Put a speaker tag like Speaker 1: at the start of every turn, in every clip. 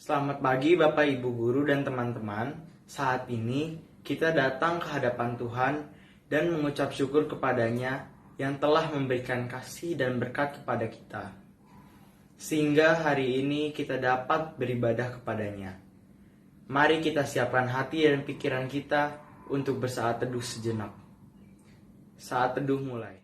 Speaker 1: Selamat pagi Bapak Ibu Guru dan teman-teman. Saat ini kita datang ke hadapan Tuhan dan mengucap syukur kepadanya yang telah memberikan kasih dan berkat kepada kita. Sehingga hari ini kita dapat beribadah kepadanya. Mari kita siapkan hati dan pikiran kita untuk bersaat teduh sejenak. Saat teduh mulai.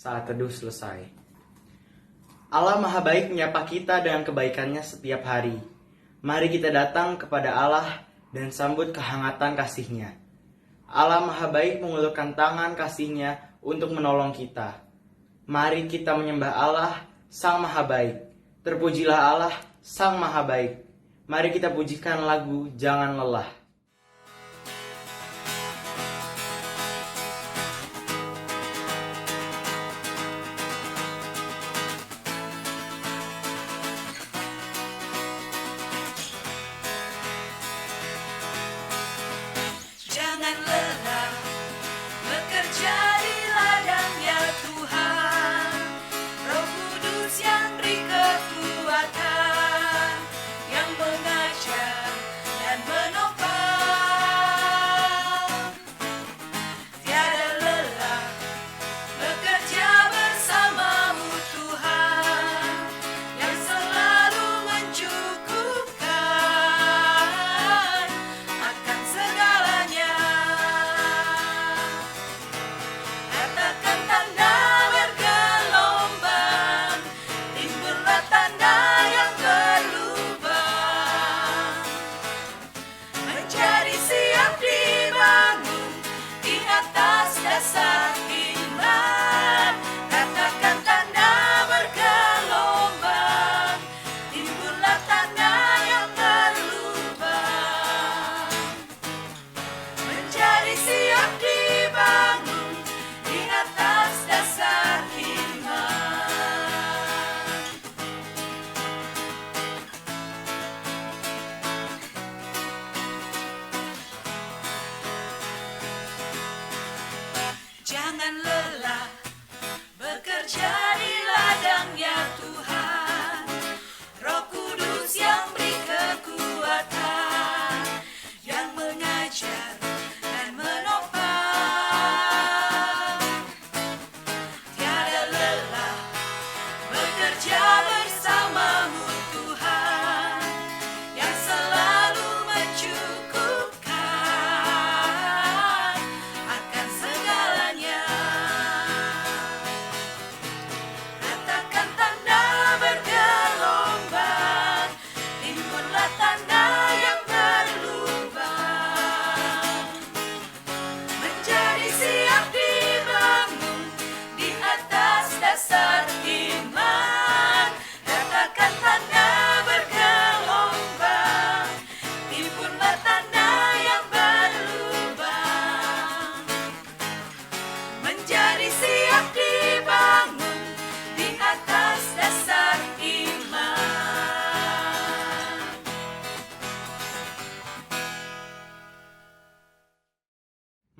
Speaker 1: Saat teduh selesai. Allah Maha Baik menyapa kita dengan kebaikannya setiap hari. Mari kita datang kepada Allah dan sambut kehangatan kasih-Nya. Allah Maha Baik mengulurkan tangan kasih-Nya untuk menolong kita. Mari kita menyembah Allah, Sang Maha Baik. Terpujilah Allah, Sang Maha Baik. Mari kita pujikan lagu Jangan Lelah.
Speaker 2: Jangan lelah bekerja di ladangnya Tuhan, Roh Kudus yang beri kekuatan, yang mengajar dan menopang. Tiada lelah bekerja bersamamu Tuhan, yang selalu mencukupkan akan segalanya. Katakan tanda bergelombang, timbullah tanda yang berlubang, menjadi siap dibangun di atas dasar iman. Katakan tanda bergelombang, timbullah tanda yang berlubang, menjadi siap dibangun di atas dasar iman. Jangan lelah bekerja di ladangnya Tuhan, Roh Kudus yang beri kekuatan, yang mengajar dan menopang. Tiada lelah bekerja bersamamu Tuhan, yang selalu mencukupkan akan segalanya. Katakan tanda bergelombang, timbullah tanda yang berlubang, menjadi siap dibangun di atas dasar iman. Katakan tanda bergelombang, timbullah tanda yang berlubang, menjadi siap dibangun di atas dasar iman.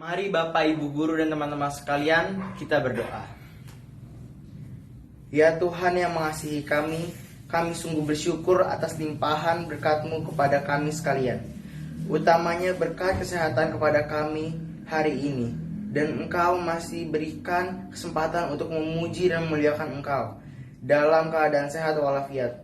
Speaker 1: Mari Bapak Ibu Guru dan teman-teman sekalian, kita berdoa. Ya Tuhan yang mengasihi kami sungguh bersyukur atas limpahan berkat-Mu kepada kami sekalian. Utamanya berkat kesehatan kepada kami hari ini. Dan Engkau masih berikan kesempatan untuk memuji dan memuliakan Engkau dalam keadaan sehat walafiat.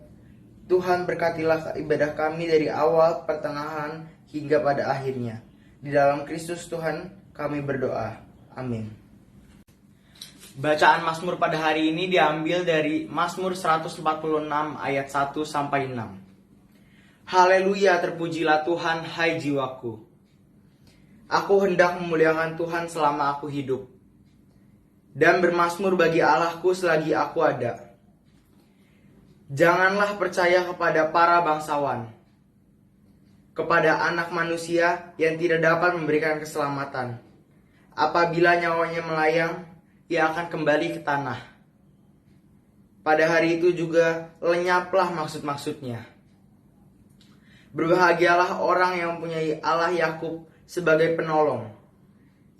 Speaker 1: Tuhan berkatilah ibadah kami dari awal, pertengahan, hingga pada akhirnya. Di dalam Kristus Tuhan kami berdoa. Amin. Bacaan Mazmur pada hari ini diambil dari Mazmur 146 ayat 1 sampai 6. Haleluya, terpujilah Tuhan, hai jiwaku. Aku hendak memuliakan Tuhan selama aku hidup, dan bermazmur bagi Allahku selagi aku ada. Janganlah percaya kepada para bangsawan, kepada anak manusia yang tidak dapat memberikan keselamatan. Apabila nyawanya melayang, ia akan kembali ke tanah. Pada hari itu juga lenyaplah maksud-maksudnya. Berbahagialah orang yang mempunyai Allah Yakub sebagai penolong,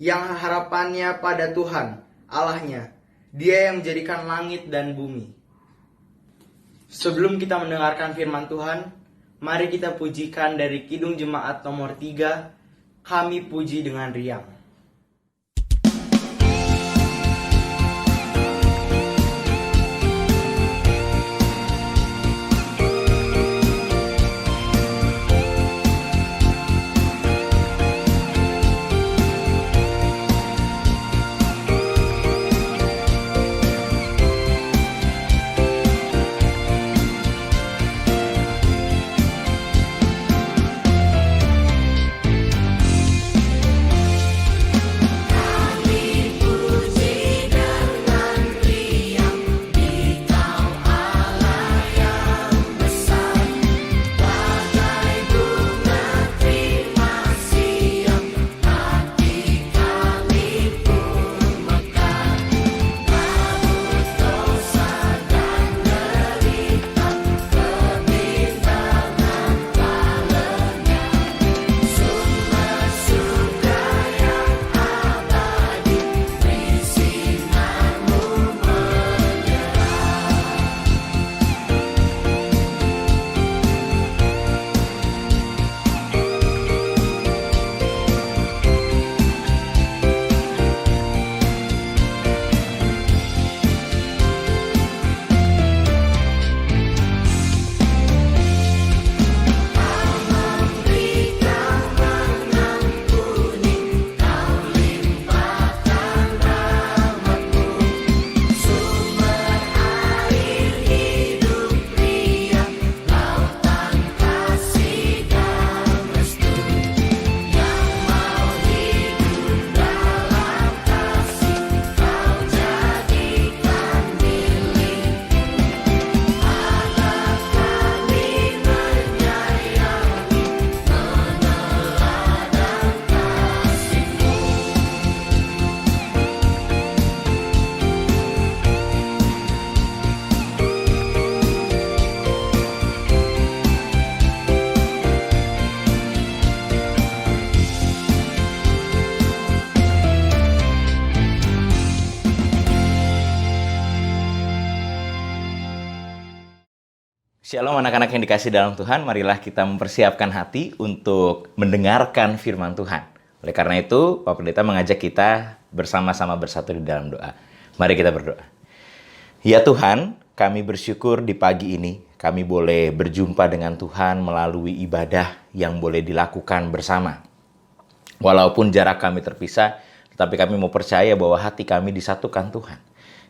Speaker 1: yang harapannya pada Tuhan, Allahnya, Dia yang menjadikan langit dan bumi. Sebelum kita mendengarkan firman Tuhan, mari kita pujikan dari Kidung Jemaat nomor 3, Kami Puji dengan Riang.
Speaker 3: Shalom anak-anak yang dikasih dalam Tuhan, marilah kita mempersiapkan hati untuk mendengarkan firman Tuhan. Oleh karena itu, Pak Pendeta mengajak kita bersama-sama bersatu di dalam doa. Mari kita berdoa. Ya Tuhan, kami bersyukur di pagi ini, kami boleh berjumpa dengan Tuhan melalui ibadah yang boleh dilakukan bersama. Walaupun jarak kami terpisah, tetapi kami mau percaya bahwa hati kami disatukan Tuhan.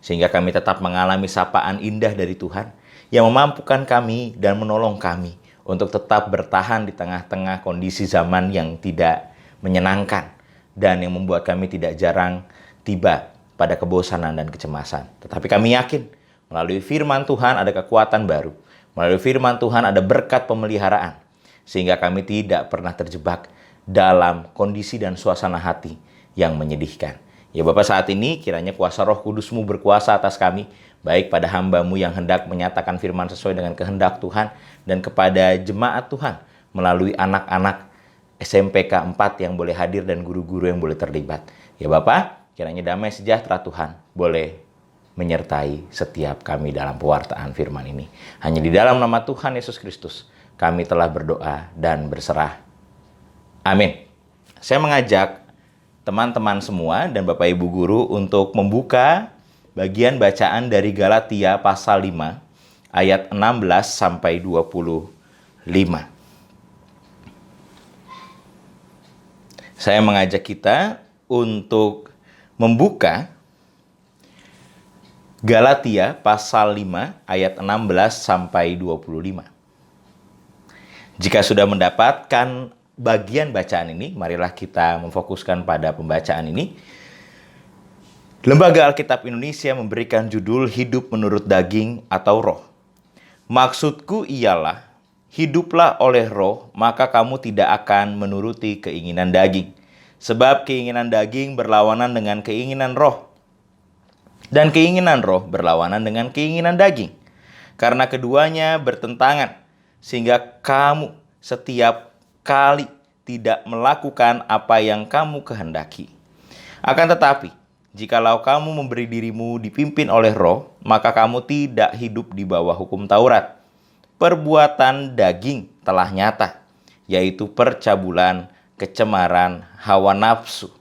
Speaker 3: Sehingga kami tetap mengalami sapaan indah dari Tuhan, yang memampukan kami dan menolong kami untuk tetap bertahan di tengah-tengah kondisi zaman yang tidak menyenangkan dan yang membuat kami tidak jarang tiba pada kebosanan dan kecemasan. Tetapi kami yakin melalui firman Tuhan ada kekuatan baru, melalui firman Tuhan ada berkat pemeliharaan, sehingga kami tidak pernah terjebak dalam kondisi dan suasana hati yang menyedihkan. Ya Bapak, saat ini kiranya kuasa Roh Kudus-Mu berkuasa atas kami, baik pada hamba-Mu yang hendak menyatakan firman sesuai dengan kehendak Tuhan, dan kepada jemaat Tuhan melalui anak-anak SMPK 4 yang boleh hadir dan guru-guru yang boleh terlibat. Ya Bapak, kiranya damai sejahtera Tuhan boleh menyertai setiap kami dalam pewartaan firman ini. Hanya di dalam nama Tuhan Yesus Kristus kami telah berdoa dan berserah. Amin. Saya mengajak teman-teman semua dan Bapak Ibu Guru untuk membuka bagian bacaan dari Galatia pasal 5 ayat 16 sampai 25. Saya mengajak kita untuk membuka Galatia pasal 5 ayat 16 sampai 25. Jika sudah mendapatkan bagian bacaan ini, marilah kita memfokuskan pada pembacaan ini. Lembaga Alkitab Indonesia memberikan judul Hidup Menurut Daging atau Roh. Maksudku ialah hiduplah oleh roh, maka kamu tidak akan menuruti keinginan daging. Sebab keinginan daging berlawanan dengan keinginan roh, dan keinginan roh berlawanan dengan keinginan daging. Karena keduanya bertentangan, sehingga kamu setiap kali tidak melakukan apa yang kamu kehendaki. Akan tetapi, jikalau kamu memberi dirimu dipimpin oleh roh, maka kamu tidak hidup di bawah hukum Taurat. Perbuatan daging telah nyata, yaitu percabulan, kecemaran, hawa nafsu,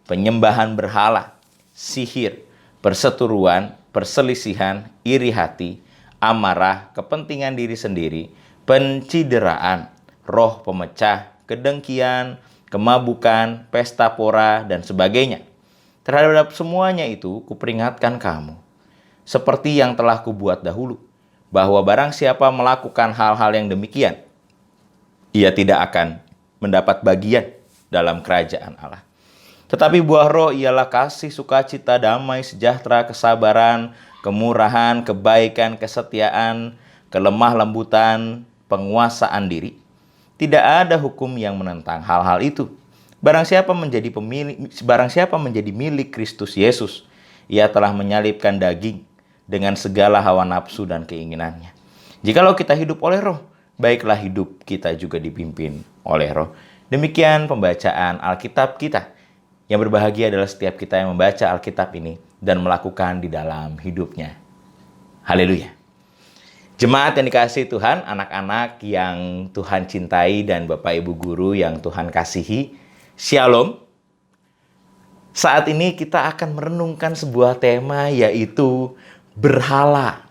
Speaker 3: penyembahan berhala, sihir, perseteruan, perselisihan, iri hati, amarah, kepentingan diri sendiri, pencideraan, roh pemecah, kedengkian, kemabukan, pesta pora, dan sebagainya. Terhadap semuanya itu kuperingatkan kamu, seperti yang telah kubuat dahulu, bahwa barang siapa melakukan hal-hal yang demikian, ia tidak akan mendapat bagian dalam kerajaan Allah. Tetapi buah roh ialah kasih, sukacita, damai, sejahtera, kesabaran, kemurahan, kebaikan, kesetiaan, kelemah lembutan, penguasaan diri. Tidak ada hukum yang menentang hal-hal itu. Barang siapa menjadi milik Kristus Yesus, ia telah menyalibkan daging dengan segala hawa nafsu dan keinginannya. Jikalau kita hidup oleh roh, baiklah hidup kita juga dipimpin oleh roh. Demikian pembacaan Alkitab kita. Yang berbahagia adalah setiap kita yang membaca Alkitab ini dan melakukan di dalam hidupnya. Haleluya. Jemaat yang dikasihi Tuhan, anak-anak yang Tuhan cintai dan Bapak Ibu Guru yang Tuhan kasihi, Shalom. Saat ini kita akan merenungkan sebuah tema, yaitu berhala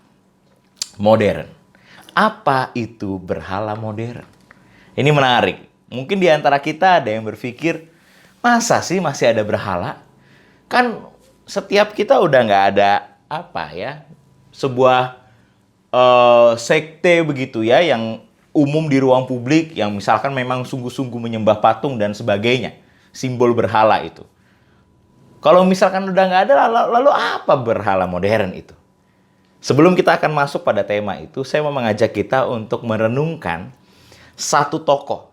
Speaker 3: modern. Apa itu berhala modern? Ini menarik. Mungkin di antara kita ada yang berpikir, masa sih masih ada berhala? Kan setiap kita udah nggak ada sebuah sekte begitu ya, yang umum di ruang publik, yang misalkan memang sungguh-sungguh menyembah patung dan sebagainya, simbol berhala itu. Kalau misalkan udah nggak ada, lalu apa berhala modern itu? Sebelum kita akan masuk pada tema itu, saya mau mengajak kita untuk merenungkan satu tokoh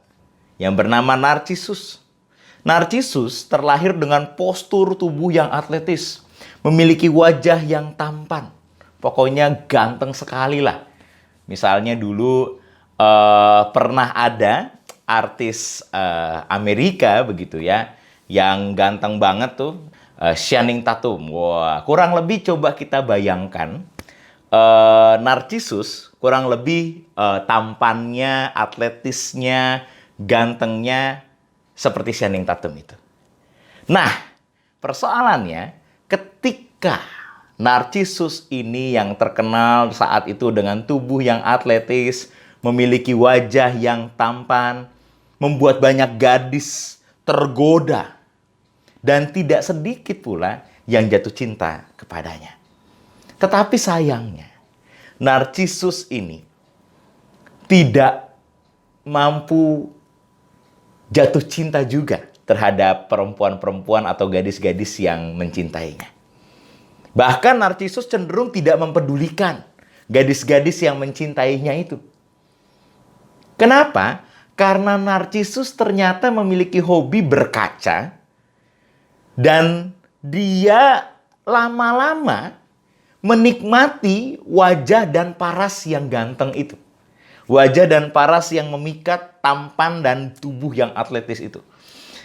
Speaker 3: yang bernama Narcissus. Narcissus terlahir dengan postur tubuh yang atletis, memiliki wajah yang tampan. Pokoknya ganteng sekali lah. Misalnya dulu pernah ada artis Amerika begitu ya, yang ganteng banget tuh, Channing Tatum. Wah, kurang lebih coba kita bayangkan Narcissus kurang lebih tampannya, atletisnya, gantengnya seperti Channing Tatum itu. Nah, persoalannya ketika Narcissus ini yang terkenal saat itu dengan tubuh yang atletis, memiliki wajah yang tampan, membuat banyak gadis tergoda, dan tidak sedikit pula yang jatuh cinta kepadanya. Tetapi sayangnya, Narcissus ini tidak mampu jatuh cinta juga terhadap perempuan-perempuan atau gadis-gadis yang mencintainya. Bahkan Narcissus cenderung tidak mempedulikan gadis-gadis yang mencintainya itu. Kenapa? Karena Narcissus ternyata memiliki hobi berkaca, dan dia lama-lama menikmati wajah dan paras yang ganteng itu. Wajah dan paras yang memikat, tampan, dan tubuh yang atletis itu.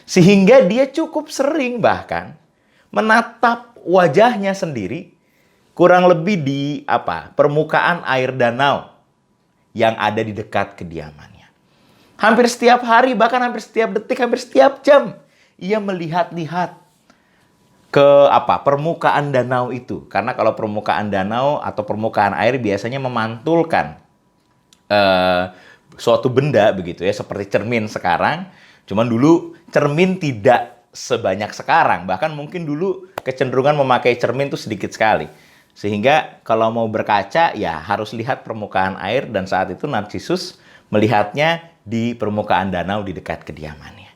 Speaker 3: Sehingga dia cukup sering bahkan menatap wajahnya sendiri kurang lebih di permukaan air danau yang ada di dekat kediamannya. Hampir setiap hari, bahkan hampir setiap detik, hampir setiap jam, ia melihat-lihat ke permukaan danau itu. Karena kalau permukaan danau atau permukaan air biasanya memantulkan suatu benda begitu ya, seperti cermin sekarang. Cuman dulu cermin tidak sebanyak sekarang. Bahkan mungkin dulu kecenderungan memakai cermin itu sedikit sekali. Sehingga kalau mau berkaca ya harus lihat permukaan air, dan saat itu Narcissus melihatnya di permukaan danau di dekat kediamannya.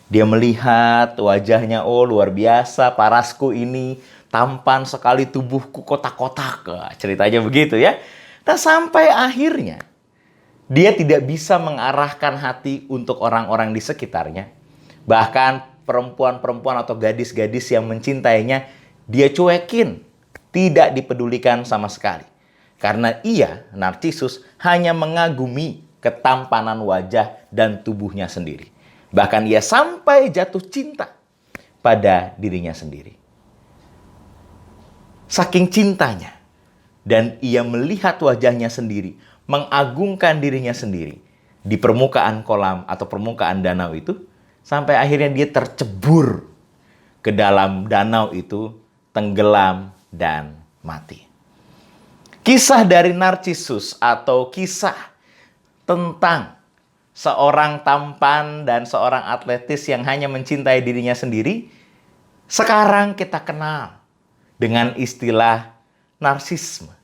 Speaker 3: Dia melihat wajahnya, oh luar biasa, parasku ini tampan sekali, tubuhku kotak-kotak. Ceritanya begitu ya. Nah, sampai akhirnya Dia tidak bisa mengarahkan hati untuk orang-orang di sekitarnya. Bahkan perempuan-perempuan atau gadis-gadis yang mencintainya, dia cuekin, tidak dipedulikan sama sekali. Karena ia, Narsisus, hanya mengagumi ketampanan wajah dan tubuhnya sendiri. Bahkan ia sampai jatuh cinta pada dirinya sendiri. Saking cintanya, dan ia melihat wajahnya sendiri, mengagungkan dirinya sendiri di permukaan kolam atau permukaan danau itu, sampai akhirnya dia tercebur ke dalam danau itu, tenggelam dan mati. Kisah dari Narsisus atau kisah tentang seorang tampan dan seorang atletis yang hanya mencintai dirinya sendiri, sekarang kita kenal dengan istilah narsisme.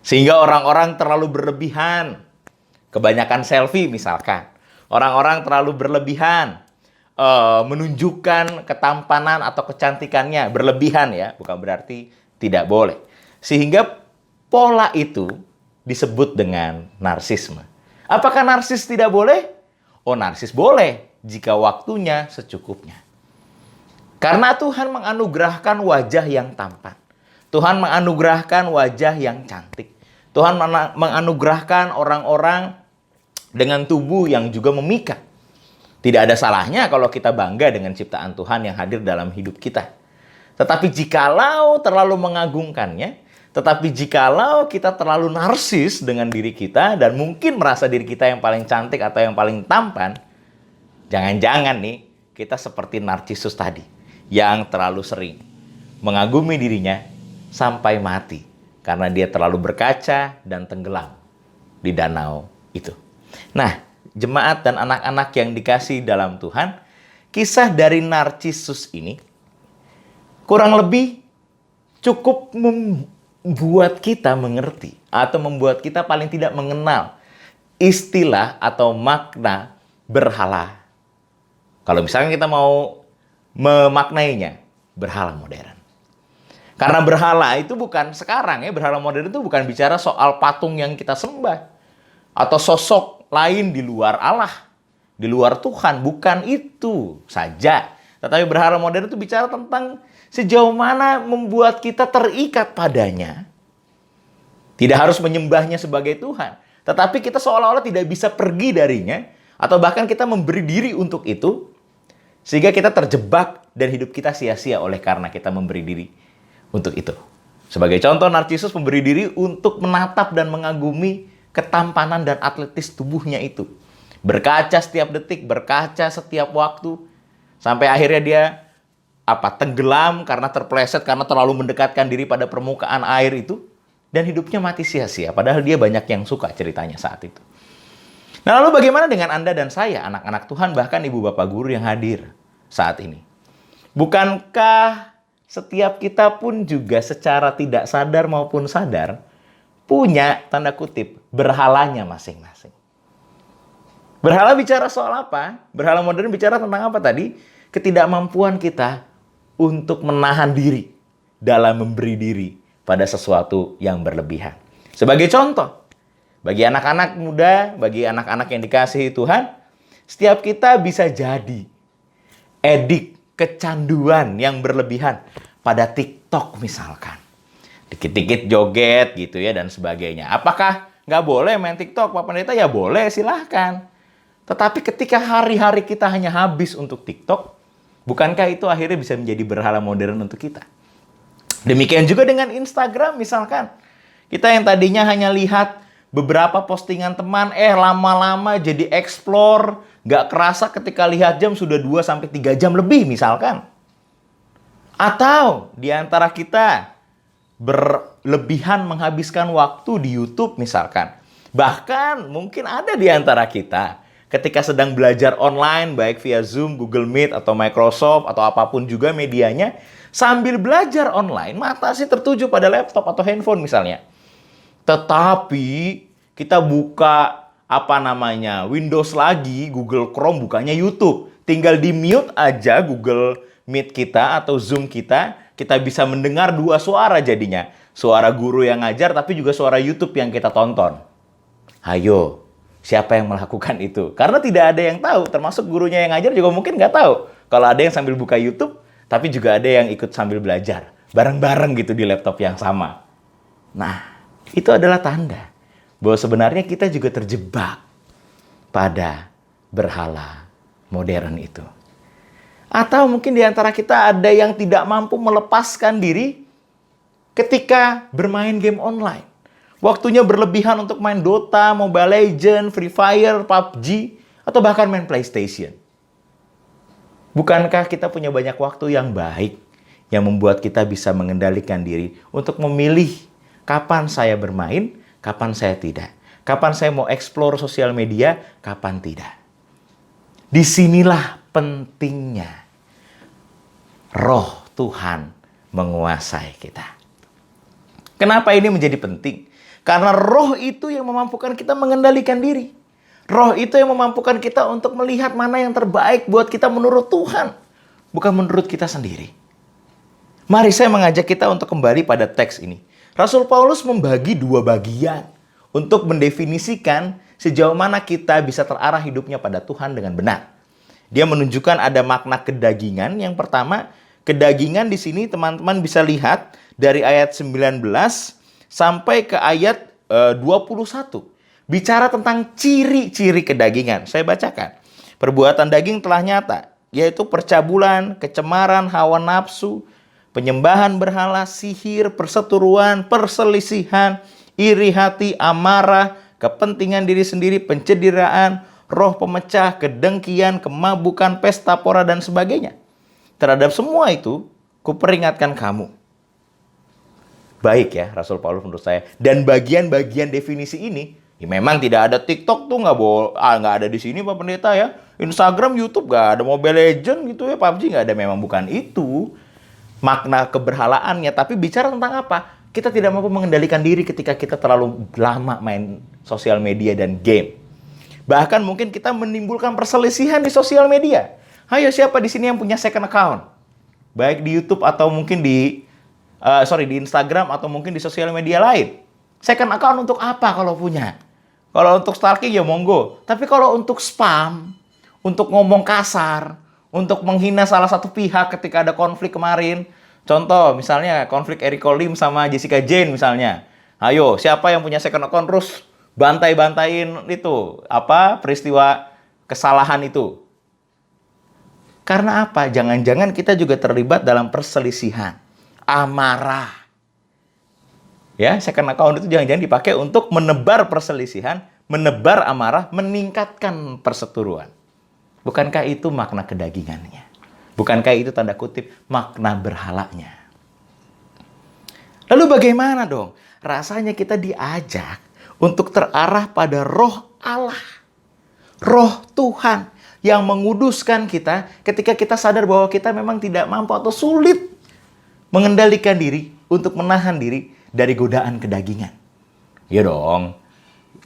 Speaker 3: Sehingga orang-orang terlalu berlebihan. Kebanyakan selfie misalkan. Orang-orang terlalu berlebihan. Menunjukkan ketampanan atau kecantikannya. Berlebihan ya. Bukan berarti tidak boleh. Sehingga pola itu disebut dengan narsisme. Apakah narsis tidak boleh? Oh, narsis boleh. Jika waktunya secukupnya. Karena Tuhan menganugerahkan wajah yang tampan. Tuhan menganugerahkan wajah yang cantik. Tuhan menganugerahkan orang-orang dengan tubuh yang juga memikat. Tidak ada salahnya kalau kita bangga dengan ciptaan Tuhan yang hadir dalam hidup kita. Tetapi jikalau terlalu mengagungkannya, tetapi jikalau kita terlalu narsis dengan diri kita dan mungkin merasa diri kita yang paling cantik atau yang paling tampan, jangan-jangan nih kita seperti Narsisus tadi yang terlalu sering mengagumi dirinya sampai mati karena dia terlalu berkaca dan tenggelam di danau itu. Nah, jemaat dan anak-anak yang dikasihi dalam Tuhan, kisah dari Narsisus ini kurang lebih cukup membuat kita mengerti atau membuat kita paling tidak mengenal istilah atau makna berhala. Kalau misalnya kita mau memaknainya, berhala modern. Karena berhala itu bukan sekarang ya, berhala modern itu bukan bicara soal patung yang kita sembah atau sosok lain di luar Allah, di luar Tuhan, bukan itu saja. Tetapi berhala modern itu bicara tentang sejauh mana membuat kita terikat padanya. Tidak harus menyembahnya sebagai Tuhan, tetapi kita seolah-olah tidak bisa pergi darinya atau bahkan kita memberi diri untuk itu sehingga kita terjebak dan hidup kita sia-sia oleh karena kita memberi diri untuk itu. Sebagai contoh, Narsisus memberi diri untuk menatap dan mengagumi ketampanan dan atletis tubuhnya itu. Berkaca setiap detik, berkaca setiap waktu. Sampai akhirnya dia tenggelam karena terpleset, karena terlalu mendekatkan diri pada permukaan air itu. Dan hidupnya mati sia-sia. Padahal dia banyak yang suka ceritanya saat itu. Nah, lalu bagaimana dengan Anda dan saya, anak-anak Tuhan, bahkan ibu bapak guru yang hadir saat ini? Bukankah setiap kita pun juga secara tidak sadar maupun sadar punya, tanda kutip, berhalanya masing-masing. Berhala bicara soal apa? Berhala modern bicara tentang apa tadi? Ketidakmampuan kita untuk menahan diri dalam memberi diri pada sesuatu yang berlebihan. Sebagai contoh, bagi anak-anak muda, bagi anak-anak yang dikasihi Tuhan, setiap kita bisa jadi edik, kecanduan yang berlebihan pada TikTok misalkan. Dikit-dikit joget gitu ya dan sebagainya. Apakah nggak boleh main TikTok, Pak Pendeta? Ya boleh, silahkan. Tetapi ketika hari-hari kita hanya habis untuk TikTok, bukankah itu akhirnya bisa menjadi berhala modern untuk kita? Demikian juga dengan Instagram misalkan. Kita yang tadinya hanya lihat beberapa postingan teman, lama-lama jadi explore, nggak kerasa ketika lihat jam sudah 2-3 jam lebih misalkan. Atau di antara kita berlebihan menghabiskan waktu di YouTube misalkan. Bahkan mungkin ada di antara kita ketika sedang belajar online baik via Zoom, Google Meet, atau Microsoft, atau apapun juga medianya, sambil belajar online, mata sih tertuju pada laptop atau handphone misalnya. Tetapi kita buka Windows lagi, Google Chrome, bukanya YouTube. Tinggal di mute aja Google Meet kita atau Zoom kita bisa mendengar dua suara jadinya. Suara guru yang ngajar tapi juga suara YouTube yang kita tonton. Hayo, siapa yang melakukan itu. Karena tidak ada yang tahu, termasuk gurunya yang ngajar juga mungkin nggak tahu. Kalau ada yang sambil buka YouTube, tapi juga ada yang ikut sambil belajar. Bareng-bareng gitu di laptop yang sama. Nah, itu adalah tanda bahwa sebenarnya kita juga terjebak pada berhala modern itu. Atau mungkin di antara kita ada yang tidak mampu melepaskan diri ketika bermain game online. Waktunya berlebihan untuk main Dota, Mobile Legends, Free Fire, PUBG, atau bahkan main PlayStation. Bukankah kita punya banyak waktu yang baik yang membuat kita bisa mengendalikan diri untuk memilih kapan saya bermain, kapan saya tidak. Kapan saya mau explore sosial media, kapan tidak. Disinilah pentingnya Roh Tuhan menguasai kita. Kenapa ini menjadi penting? Karena roh itu yang memampukan kita mengendalikan diri. Roh itu yang memampukan kita untuk melihat mana yang terbaik buat kita menurut Tuhan. Bukan menurut kita sendiri. Mari saya mengajak kita untuk kembali pada teks ini. Rasul Paulus membagi dua bagian untuk mendefinisikan sejauh mana kita bisa terarah hidupnya pada Tuhan dengan benar. Dia menunjukkan ada makna kedagingan. Yang pertama, kedagingan di sini teman-teman bisa lihat dari ayat 19 sampai ke ayat 21. Bicara tentang ciri-ciri kedagingan. Saya bacakan. Perbuatan daging telah nyata, yaitu percabulan, kecemaran, hawa nafsu, penyembahan berhala, sihir, perseteruan, perselisihan, iri hati, amarah, kepentingan diri sendiri, pencederaan, roh pemecah, kedengkian, kemabukan, pesta pora, dan sebagainya. Terhadap semua itu, kuperingatkan kamu. Baik ya, Rasul Paulus menurut saya. Dan bagian-bagian definisi ini, ya memang tidak ada TikTok tuh, nggak ada di sini Pak Pendeta ya. Instagram, YouTube nggak ada, Mobile Legends gitu ya, PUBG nggak ada. Memang bukan itu makna keberhalaannya. Tapi bicara tentang apa? Kita tidak mampu mengendalikan diri ketika kita terlalu lama main sosial media dan game. Bahkan mungkin kita menimbulkan perselisihan di sosial media. Ayo, siapa di sini yang punya second account? Baik di YouTube atau mungkin di Instagram atau mungkin di sosial media lain. Second account untuk apa kalau punya? Kalau untuk stalking ya monggo. Tapi kalau untuk spam, untuk ngomong kasar, untuk menghina salah satu pihak ketika ada konflik kemarin. Contoh misalnya konflik Eriko Lim sama Jessica Jane misalnya. Ayo, siapa yang punya second account terus bantai-bantain itu, peristiwa kesalahan itu. Karena apa? Jangan-jangan kita juga terlibat dalam perselisihan, amarah. Ya, second account itu jangan-jangan dipakai untuk menebar perselisihan, menebar amarah, meningkatkan perseteruan. Bukankah itu makna kedagingannya? Bukankah itu tanda kutip makna berhalanya? Lalu bagaimana dong? Rasanya kita diajak untuk terarah pada roh Allah. Roh Tuhan yang menguduskan kita ketika kita sadar bahwa kita memang tidak mampu atau sulit mengendalikan diri untuk menahan diri dari godaan kedagingan. Ya dong.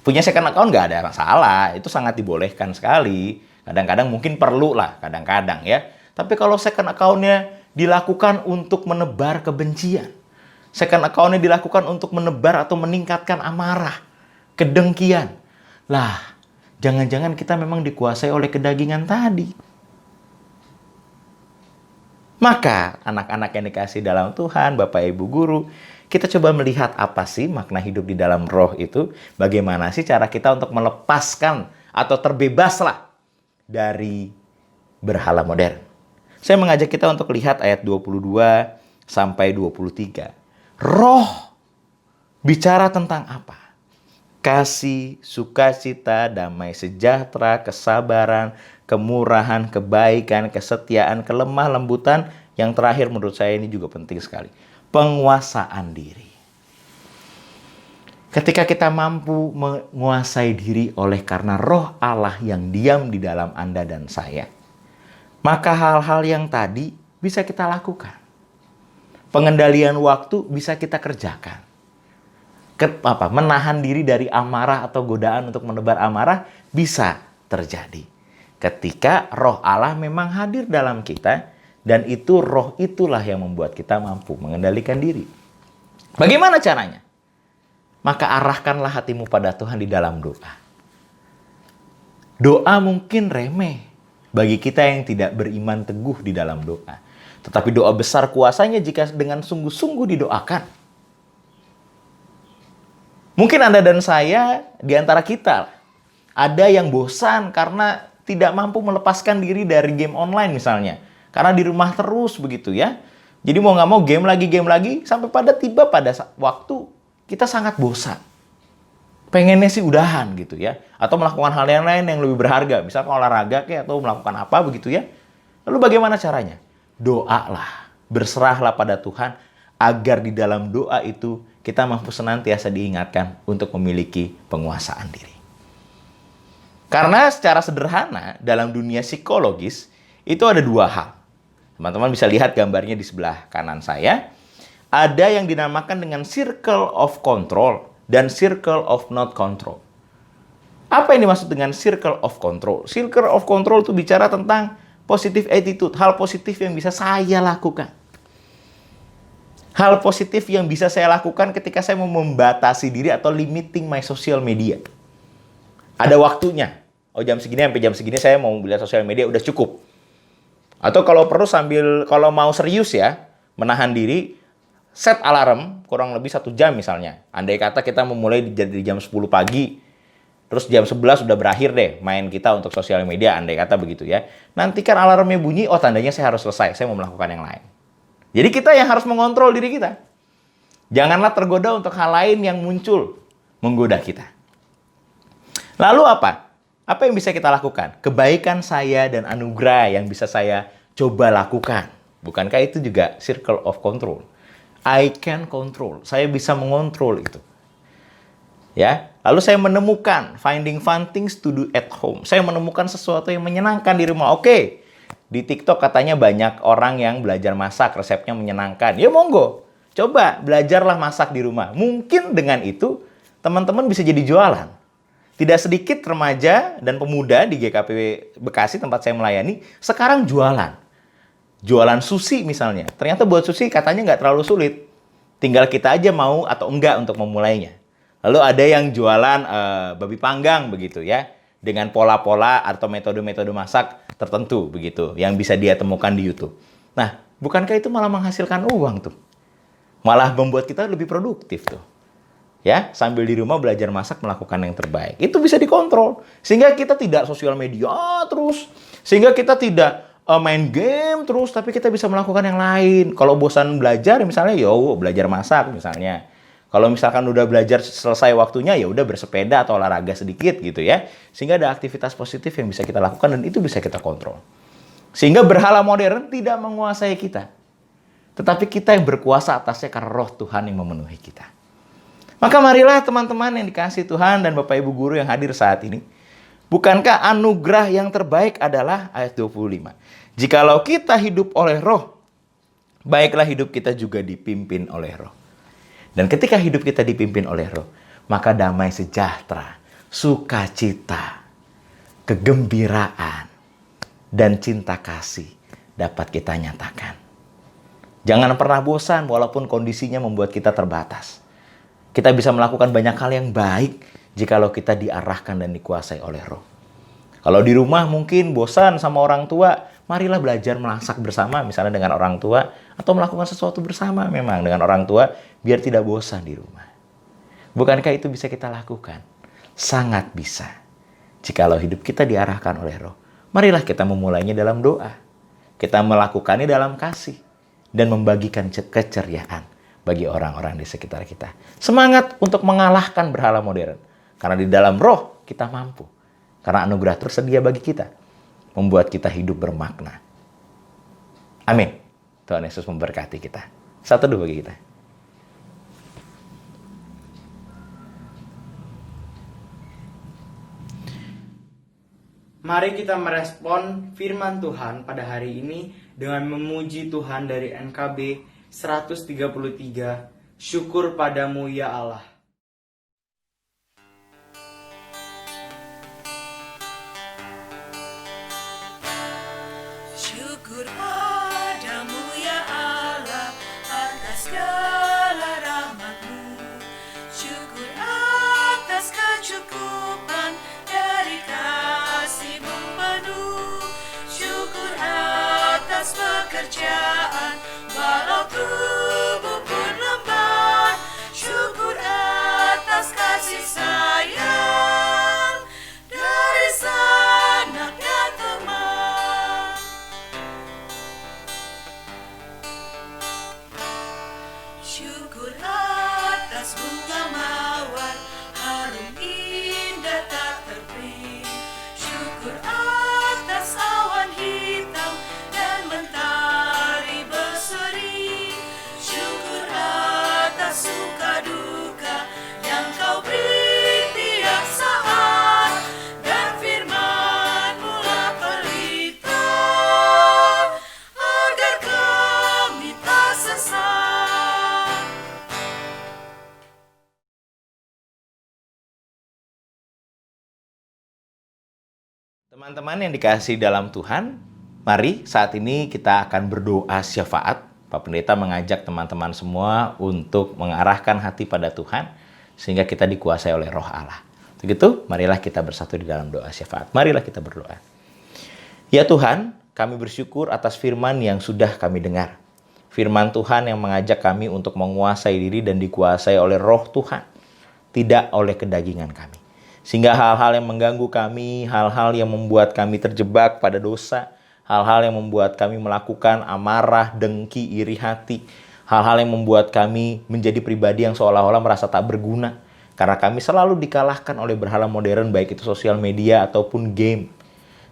Speaker 3: Punya second account nggak ada masalah. Itu sangat dibolehkan sekali. Kadang-kadang mungkin perlu lah. Kadang-kadang ya. Tapi kalau second account-nya dilakukan untuk menebar kebencian. Second account-nya dilakukan untuk menebar atau meningkatkan amarah. Kedengkian. Lah, jangan-jangan kita memang dikuasai oleh kedagingan tadi. Maka, anak-anak yang dikasih dalam Tuhan, Bapak Ibu Guru, kita coba melihat apa sih makna hidup di dalam roh itu. Bagaimana sih cara kita untuk melepaskan atau terbebaslah dari berhala modern. Saya mengajak kita untuk lihat ayat 22 sampai 23. Roh bicara tentang apa? Kasih, sukacita, damai sejahtera, kesabaran, kemurahan, kebaikan, kesetiaan, kelemah lembutan. Yang terakhir menurut saya ini juga penting sekali. Penguasaan diri. Ketika kita mampu menguasai diri oleh karena roh Allah yang diam di dalam Anda dan saya, maka hal-hal yang tadi bisa kita lakukan. Pengendalian waktu bisa kita kerjakan. Menahan diri dari amarah atau godaan untuk menebar amarah bisa terjadi. Ketika roh Allah memang hadir dalam kita, dan itu roh itulah yang membuat kita mampu mengendalikan diri. Bagaimana caranya? Maka arahkanlah hatimu pada Tuhan di dalam doa. Doa mungkin remeh bagi kita yang tidak beriman teguh di dalam doa. Tetapi doa besar kuasanya jika dengan sungguh-sungguh didoakan. Mungkin Anda dan saya di antara kita ada yang bosan karena tidak mampu melepaskan diri dari game online misalnya. Karena di rumah terus begitu ya. Jadi mau nggak mau game lagi, sampai tiba pada waktu kita sangat bosan. Pengennya sih udahan gitu ya. Atau melakukan hal yang lain yang lebih berharga. Misalkan olahraga kayak atau melakukan apa begitu ya. Lalu bagaimana caranya? Doalah. Berserahlah pada Tuhan agar di dalam doa itu kita mampu senantiasa diingatkan untuk memiliki penguasaan diri. Karena secara sederhana dalam dunia psikologis itu ada dua hal. Teman-teman bisa lihat gambarnya di sebelah kanan saya. Ada yang dinamakan dengan circle of control dan circle of not control. Apa yang dimaksud dengan circle of control? Circle of control itu bicara tentang positive attitude, hal positif yang bisa saya lakukan. Hal positif yang bisa saya lakukan ketika saya mau membatasi diri atau limiting my social media. Ada waktunya. Oh, jam segini sampai jam segini saya mau melihat sosial media udah cukup. Atau kalau perlu kalau mau serius ya, menahan diri, set alarm kurang lebih 1 jam misalnya. Andai kata kita memulai dari jam 10 pagi, terus jam 11 sudah berakhir deh main kita untuk sosial media, andai kata begitu ya. Nanti kan alarmnya bunyi, oh tandanya saya harus selesai, saya mau melakukan yang lain. Jadi kita yang harus mengontrol diri kita. Janganlah tergoda untuk hal lain yang muncul menggoda kita. Lalu apa? Apa yang bisa kita lakukan? Kebaikan saya dan anugerah yang bisa saya coba lakukan. Bukankah itu juga circle of control? I can control. Saya bisa mengontrol itu. Ya, lalu saya menemukan finding fun things to do at home. Saya menemukan sesuatu yang menyenangkan di rumah. Oke. Di TikTok katanya banyak orang yang belajar masak, resepnya menyenangkan. Ya monggo. Coba belajarlah masak di rumah. Mungkin dengan itu teman-teman bisa jadi jualan. Tidak sedikit remaja dan pemuda di GKP Bekasi tempat saya melayani sekarang jualan. Jualan sushi misalnya. Ternyata buat sushi katanya nggak terlalu sulit. Tinggal kita aja mau atau enggak untuk memulainya. Lalu ada yang jualan babi panggang begitu ya. Dengan pola-pola atau metode-metode masak tertentu begitu. Yang bisa dia temukan di YouTube. Nah, bukankah itu malah menghasilkan uang tuh? Malah membuat kita lebih produktif tuh. Ya, sambil di rumah belajar masak, melakukan yang terbaik. Itu bisa dikontrol. Sehingga kita tidak sosial media terus. Sehingga kita tidak main game terus, tapi kita bisa melakukan yang lain. Kalau bosan belajar, misalnya, belajar masak misalnya. Kalau misalkan udah belajar selesai waktunya, ya udah bersepeda atau olahraga sedikit gitu ya. Sehingga ada aktivitas positif yang bisa kita lakukan dan itu bisa kita kontrol. Sehingga berhala modern tidak menguasai kita. Tetapi kita yang berkuasa atasnya karena roh Tuhan yang memenuhi kita. Maka marilah teman-teman yang dikasihi Tuhan dan Bapak Ibu Guru yang hadir saat ini. Bukankah anugerah yang terbaik adalah ayat 25. Jikalau kita hidup oleh roh, baiklah hidup kita juga dipimpin oleh roh. Dan ketika hidup kita dipimpin oleh roh, maka damai sejahtera, sukacita, kegembiraan, dan cinta kasih dapat kita nyatakan. Jangan pernah bosan walaupun kondisinya membuat kita terbatas. Kita bisa melakukan banyak hal yang baik jikalau kita diarahkan dan dikuasai oleh roh. Kalau di rumah mungkin bosan sama orang tua, marilah belajar memasak bersama misalnya dengan orang tua. Atau melakukan sesuatu bersama memang dengan orang tua biar tidak bosan di rumah. Bukankah itu bisa kita lakukan? Sangat bisa. Jikalau hidup kita diarahkan oleh roh, marilah kita memulainya dalam doa. Kita melakukannya dalam kasih. Dan membagikan keceriaan bagi orang-orang di sekitar kita. Semangat untuk mengalahkan berhala modern. Karena di dalam roh kita mampu. Karena anugerah tersedia bagi kita. Membuat kita hidup bermakna. Amin. Tuhan Yesus memberkati kita. Satu dua bagi kita.
Speaker 1: Mari kita merespon firman Tuhan pada hari ini dengan memuji Tuhan dari NKB 133, syukur padamu ya Allah.
Speaker 2: Syukur padamu ya Allah atas segala rahmat-Mu. Syukur atas kecukupan dari kasih Syukur atas bunga mawar, harum indah tak terperi. Syukur atas awan hitam dan mentari berseri. Syukur atas suka duka yang kau beri tiap saat, dan firman-Mu lah pelita agar kami tak sesat.
Speaker 3: Teman-teman yang dikasihi dalam Tuhan, mari saat ini kita akan berdoa syafaat. Pak Pendeta mengajak teman-teman semua untuk mengarahkan hati pada Tuhan, sehingga kita dikuasai oleh Roh Allah. Begitu, marilah kita bersatu di dalam doa syafaat. Marilah kita berdoa. Ya Tuhan, kami bersyukur atas firman yang sudah kami dengar. Firman Tuhan yang mengajak kami untuk menguasai diri dan dikuasai oleh Roh Tuhan, tidak oleh kedagingan kami. Sehingga hal-hal yang mengganggu kami, hal-hal yang membuat kami terjebak pada dosa, hal-hal yang membuat kami melakukan amarah, dengki, iri hati, hal-hal yang membuat kami menjadi pribadi yang seolah-olah merasa tak berguna, karena kami selalu dikalahkan oleh berhala modern, baik itu sosial media ataupun game.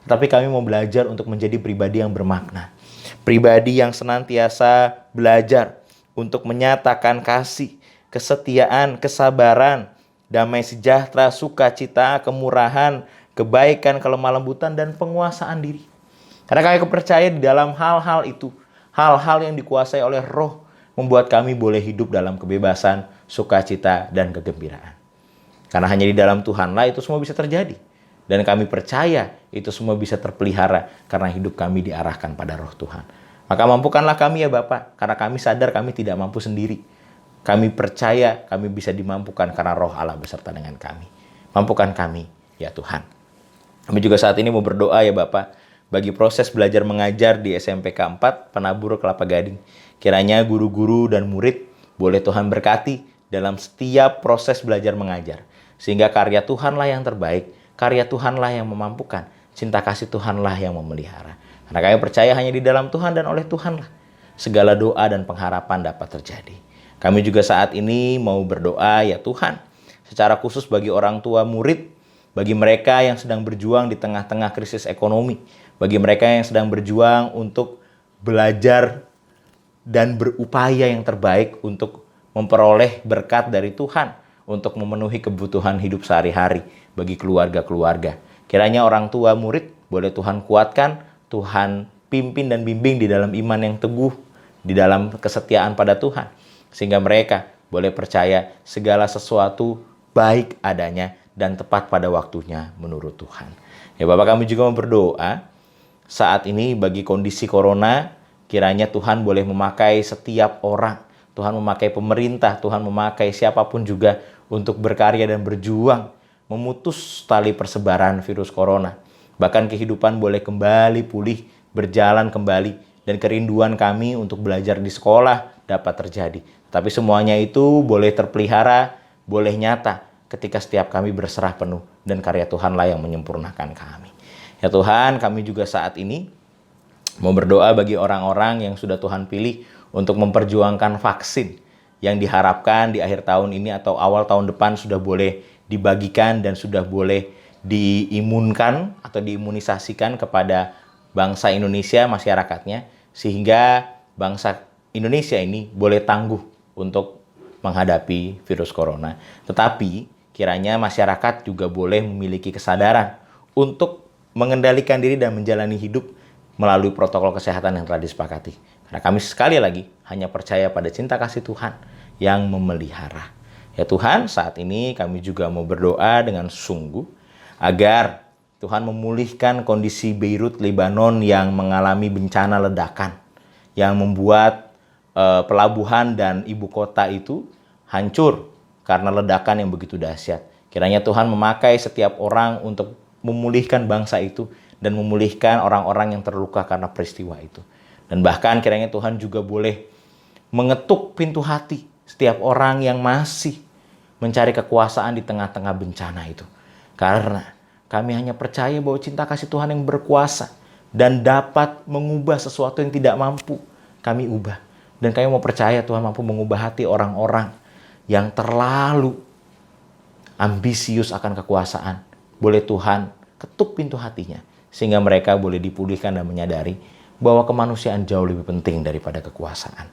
Speaker 3: Tetapi kami mau belajar untuk menjadi pribadi yang bermakna, pribadi yang senantiasa belajar untuk menyatakan kasih, kesetiaan, kesabaran, damai sejahtera, sukacita, kemurahan, kebaikan, kelemah lembutan, dan penguasaan diri. Karena kami percaya di dalam hal-hal itu, hal-hal yang dikuasai oleh Roh, membuat kami boleh hidup dalam kebebasan, sukacita, dan kegembiraan. Karena hanya di dalam Tuhanlah itu semua bisa terjadi. Dan kami percaya itu semua bisa terpelihara karena hidup kami diarahkan pada Roh Tuhan. Maka mampukanlah kami ya Bapa, karena kami sadar kami tidak mampu sendiri. Kami percaya kami bisa dimampukan karena Roh Allah beserta dengan kami. Mampukan kami ya Tuhan. Kami juga saat ini mau berdoa ya Bapa, bagi proses belajar mengajar di SMPK 4 Penabur Kelapa Gading. Kiranya guru-guru dan murid boleh Tuhan berkati dalam setiap proses belajar mengajar. Sehingga karya Tuhanlah yang terbaik, karya Tuhanlah yang memampukan, cinta kasih Tuhanlah yang memelihara. Karena kami percaya hanya di dalam Tuhan dan oleh Tuhanlah segala doa dan pengharapan dapat terjadi. Kami juga saat ini mau berdoa ya Tuhan, secara khusus bagi orang tua murid, bagi mereka yang sedang berjuang di tengah-tengah krisis ekonomi, bagi mereka yang sedang berjuang untuk belajar dan berupaya yang terbaik untuk memperoleh berkat dari Tuhan, untuk memenuhi kebutuhan hidup sehari-hari bagi keluarga-keluarga. Kiranya orang tua murid boleh Tuhan kuatkan, Tuhan pimpin dan bimbing di dalam iman yang teguh, di dalam kesetiaan pada Tuhan. Sehingga mereka boleh percaya segala sesuatu baik adanya dan tepat pada waktunya menurut Tuhan. Ya Bapak, kami juga mau berdoa saat ini bagi kondisi corona, kiranya Tuhan boleh memakai setiap orang. Tuhan memakai pemerintah, Tuhan memakai siapapun juga untuk berkarya dan berjuang memutus tali persebaran virus corona. Bahkan kehidupan boleh kembali pulih, berjalan kembali, dan kerinduan kami untuk belajar di sekolah dapat terjadi. Tapi semuanya itu boleh terpelihara, boleh nyata ketika setiap kami berserah penuh dan karya Tuhanlah yang menyempurnakan kami. Ya Tuhan, kami juga saat ini mau berdoa bagi orang-orang yang sudah Tuhan pilih untuk memperjuangkan vaksin yang diharapkan di akhir tahun ini atau awal tahun depan sudah boleh dibagikan dan sudah boleh diimunkan atau diimunisasikan kepada bangsa Indonesia, masyarakatnya, sehingga bangsa Indonesia ini boleh tangguh untuk menghadapi virus corona. Tetapi kiranya masyarakat juga boleh memiliki kesadaran untuk mengendalikan diri dan menjalani hidup melalui protokol kesehatan yang telah disepakati. Karena kami sekali lagi hanya percaya pada cinta kasih Tuhan yang memelihara. Ya Tuhan, saat ini kami juga mau berdoa dengan sungguh agar Tuhan memulihkan kondisi Beirut, Lebanon yang mengalami bencana ledakan yang membuat pelabuhan dan ibu kota itu hancur karena ledakan yang begitu dahsyat. Kiranya Tuhan memakai setiap orang untuk memulihkan bangsa itu dan memulihkan orang-orang yang terluka karena peristiwa itu. Dan bahkan kiranya Tuhan juga boleh mengetuk pintu hati setiap orang yang masih mencari kekuasaan di tengah-tengah bencana itu. Karena kami hanya percaya bahwa cinta kasih Tuhan yang berkuasa dan dapat mengubah sesuatu yang tidak mampu kami ubah. Dan kami mau percaya Tuhan mampu mengubah hati orang-orang yang terlalu ambisius akan kekuasaan. Boleh Tuhan ketuk pintu hatinya, sehingga mereka boleh dipulihkan dan menyadari bahwa kemanusiaan jauh lebih penting daripada kekuasaan.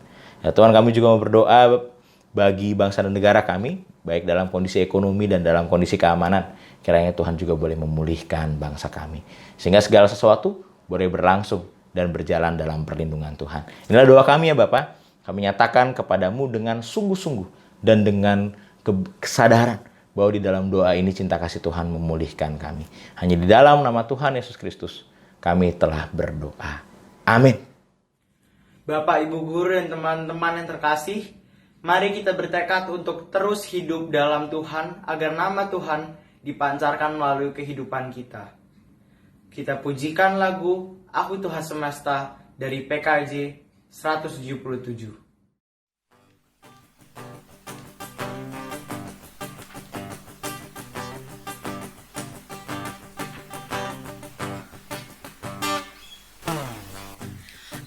Speaker 3: Ya Tuhan, kami juga mau berdoa bagi bangsa dan negara kami, baik dalam kondisi ekonomi dan dalam kondisi keamanan. Kiranya Tuhan juga boleh memulihkan bangsa kami, sehingga segala sesuatu boleh berlangsung dan berjalan dalam perlindungan Tuhan. Inilah doa kami ya Bapa. Kami nyatakan kepadamu dengan sungguh-sungguh dan dengan kesadaran bahwa di dalam doa ini cinta kasih Tuhan memulihkan kami. Hanya di dalam nama Tuhan Yesus Kristus kami telah berdoa. Amin.
Speaker 1: Bapak, Ibu Guru, dan teman-teman yang terkasih, mari kita bertekad untuk terus hidup dalam Tuhan agar nama Tuhan dipancarkan melalui kehidupan kita. Kita pujikan lagu Aku Tuhan Semesta dari PKJ 177.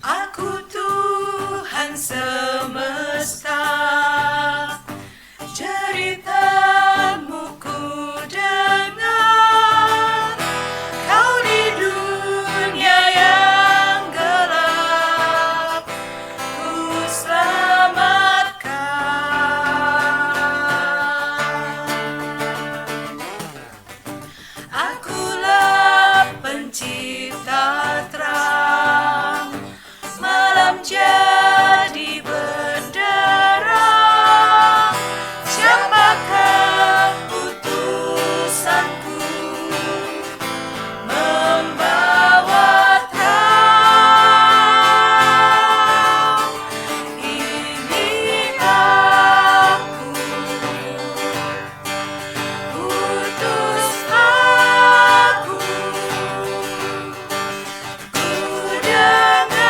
Speaker 2: Aku Tuhan semesta, ceritamu ku dengar. Kau di dunia yang gelap, ku selamatkan. Akulah pencipta terang, malam jadi benderang. Siapakah utusanku membawa terang? Ini aku, utus aku. Ku dengar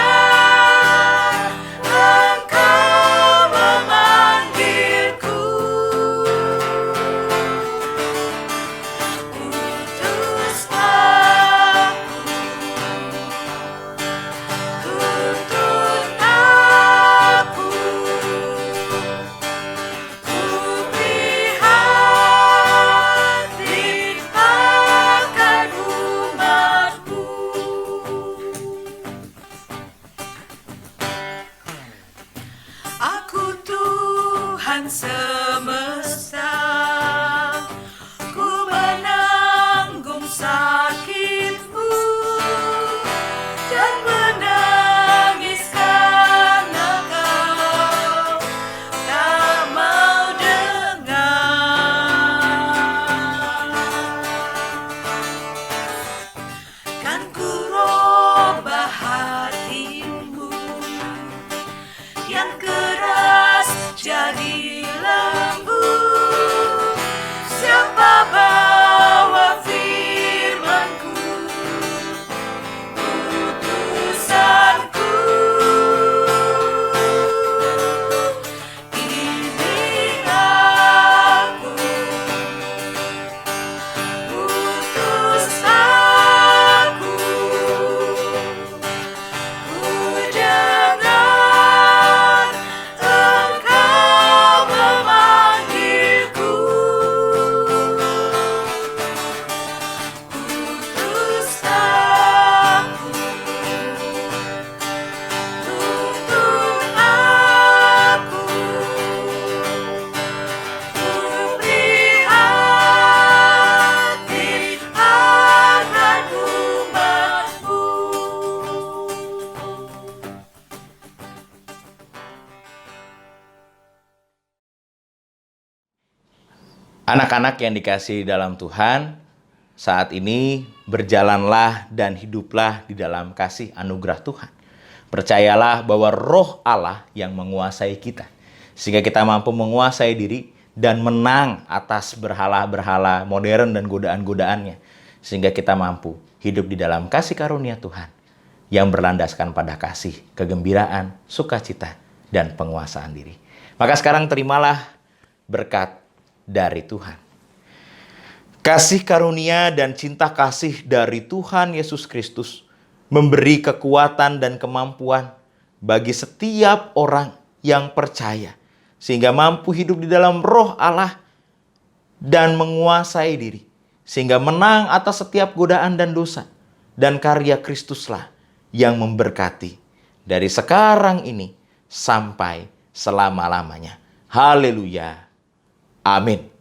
Speaker 2: Engkau memanggilku, utus aku, tuntun aku, ku prihatin akan umatmu. Aku Tuhan semesta, ku menanggung sakitmu dan menangis karena kau tak mau dengar. Kan ku robah hatimu yang keras jadi lembut. Siapa bawa firmanku, utusanku. Ini aku, utus aku. Ku dengar Engkau memanggilku, utus aku, tuntun aku, ku prihatin akan umatmu.
Speaker 3: Anak-anak yang dikasihi dalam Tuhan, saat ini berjalanlah dan hiduplah di dalam kasih anugerah Tuhan. Percayalah bahwa Roh Allah yang menguasai kita, sehingga kita mampu menguasai diri dan menang atas berhala-berhala modern dan godaan-godaannya, sehingga kita mampu hidup di dalam kasih karunia Tuhan yang berlandaskan pada kasih, kegembiraan, sukacita, dan penguasaan diri. Maka sekarang terimalah berkat dari Tuhan. Kasih karunia dan cinta kasih dari Tuhan Yesus Kristus memberi kekuatan dan kemampuan bagi setiap orang yang percaya, sehingga mampu hidup di dalam roh Allah dan menguasai diri, sehingga menang atas setiap godaan dan dosa. Dan karya Kristuslah yang memberkati dari sekarang ini sampai selama-lamanya. Haleluya. Amin.